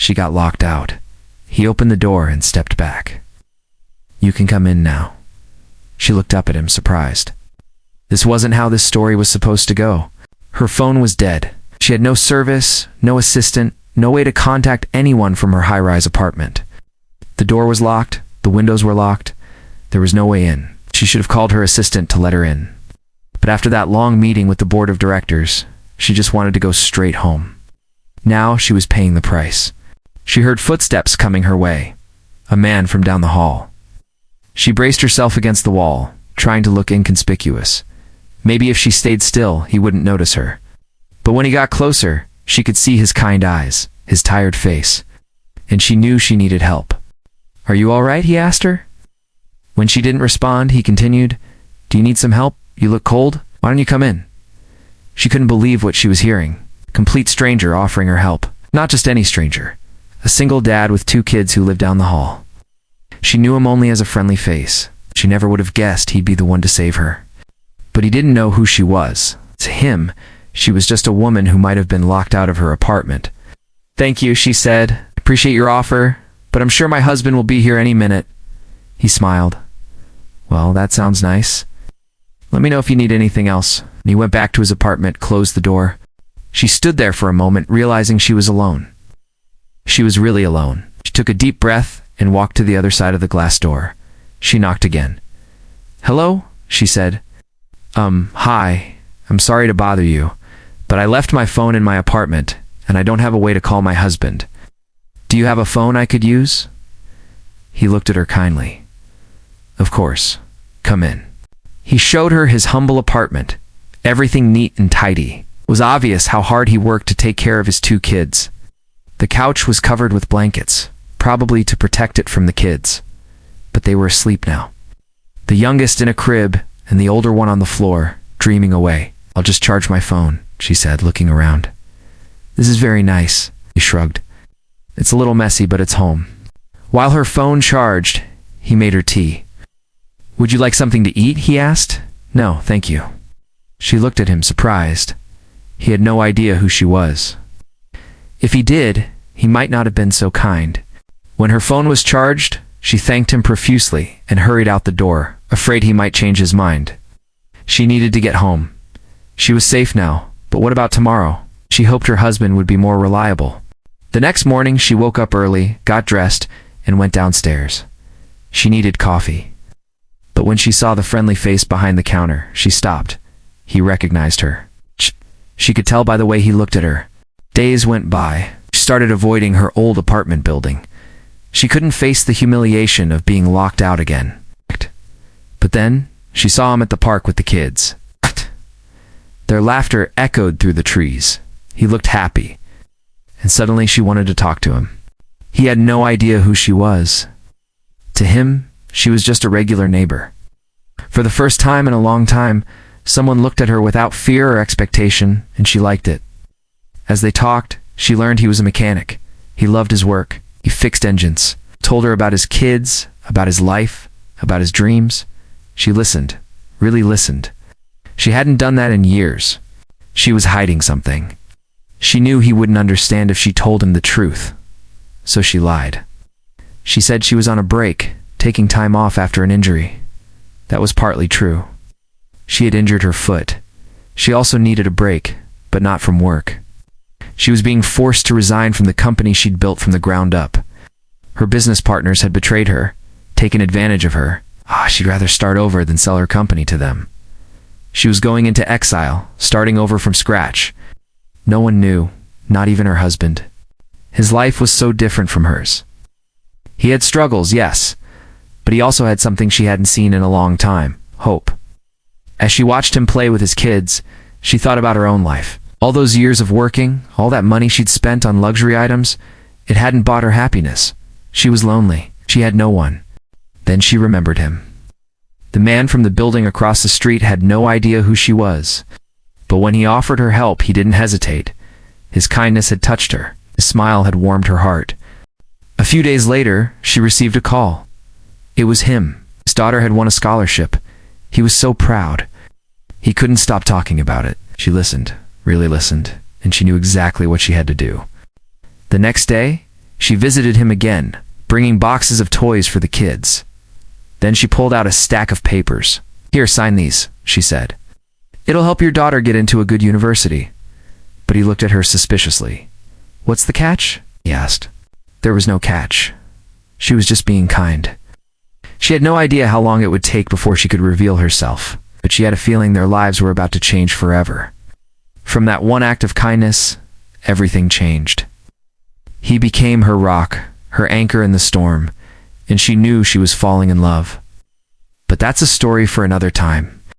She got locked out. He opened the door and stepped back. "You can come in now." She looked up at him, surprised. This wasn't how this story was supposed to go. Her phone was dead. She had no service, no assistant, no way to contact anyone from her high-rise apartment. The door was locked, the windows were locked. There was no way in. She should have called her assistant to let her in. But after that long meeting with the board of directors, she just wanted to go straight home. Now she was paying the price. She heard footsteps coming her way. A man from down the hall. She braced herself against the wall, trying to look inconspicuous. Maybe if she stayed still, he wouldn't notice her. But when he got closer, she could see his kind eyes, his tired face. And she knew she needed help. "Are you all right?" he asked her. When she didn't respond, he continued, "Do you need some help? You look cold. Why don't you come in?" She couldn't believe what she was hearing. A complete stranger offering her help. Not just any stranger. A single dad with 2 kids who lived down the hall. She knew him only as a friendly face. She never would have guessed he'd be the one to save her. But he didn't know who she was. To him, she was just a woman who might have been locked out of her apartment. "Thank you," she said. "Appreciate your offer, but I'm sure my husband will be here any minute." He smiled. "Well, that sounds nice. Let me know if you need anything else." And he went back to his apartment, closed the door. She stood there for a moment, realizing she was alone. She was really alone. She took a deep breath and walked to the other side of the glass door. She knocked again. "Hello?" she said. Hi. I'm sorry to bother you, but I left my phone in my apartment, and I don't have a way to call my husband. Do you have a phone I could use?" He looked at her kindly. "Of course. Come in." He showed her his humble apartment, everything neat and tidy. It was obvious how hard he worked to take care of his 2 kids. The couch was covered with blankets, probably to protect it from the kids. But they were asleep now. The youngest in a crib, and the older one on the floor, dreaming away. "I'll just charge my phone," she said, looking around. "This is very nice," he shrugged. "It's a little messy, but it's home." While her phone charged, he made her tea. "Would you like something to eat?" he asked. "No, thank you." She looked at him, surprised. He had no idea who she was. If he did, he might not have been so kind. When her phone was charged, she thanked him profusely and hurried out the door, afraid he might change his mind. She needed to get home. She was safe now, but what about tomorrow? She hoped her husband would be more reliable. The next morning, she woke up early, got dressed, and went downstairs. She needed coffee. But when she saw the friendly face behind the counter, she stopped. He recognized her. She could tell by the way he looked at her. Days went by. She started avoiding her old apartment building. She couldn't face the humiliation of being locked out again. But then, she saw him at the park with the kids. Their laughter echoed through the trees. He looked happy. And suddenly she wanted to talk to him. He had no idea who she was. To him, she was just a regular neighbor. For the first time in a long time, someone looked at her without fear or expectation, and she liked it. As they talked, she learned he was a mechanic. He loved his work. He fixed engines. Told her about his kids, about his life, about his dreams. She listened, really listened. She hadn't done that in years. She was hiding something. She knew he wouldn't understand if she told him the truth. So she lied. She said she was on a break, taking time off after an injury. That was partly true. She had injured her foot. She also needed a break, but not from work. She was being forced to resign from the company she'd built from the ground up. Her business partners had betrayed her, taken advantage of her. She'd rather start over than sell her company to them. She was going into exile, starting over from scratch. No one knew, not even her husband. His life was so different from hers. He had struggles, yes, but he also had something she hadn't seen in a long time: hope. As she watched him play with his kids, she thought about her own life. All those years of working, all that money she'd spent on luxury items, it hadn't bought her happiness. She was lonely. She had no one. Then she remembered him. The man from the building across the street had no idea who she was. But when he offered her help, he didn't hesitate. His kindness had touched her. His smile had warmed her heart. A few days later, she received a call. It was him. His daughter had won a scholarship. He was so proud. He couldn't stop talking about it. She listened, really listened, and she knew exactly what she had to do. The next day, She visited him again, bringing boxes of toys for the kids. Then she pulled out a stack of papers. "Here, sign these," she said. "It'll help your daughter get into a good university." But he looked at her suspiciously. "What's the catch?" he asked. There was no catch. She was just being kind. She had no idea how long it would take before she could reveal herself, but she had a feeling their lives were about to change forever. From that one act of kindness, everything changed. He became her rock, her anchor in the storm, and she knew she was falling in love. But that's a story for another time.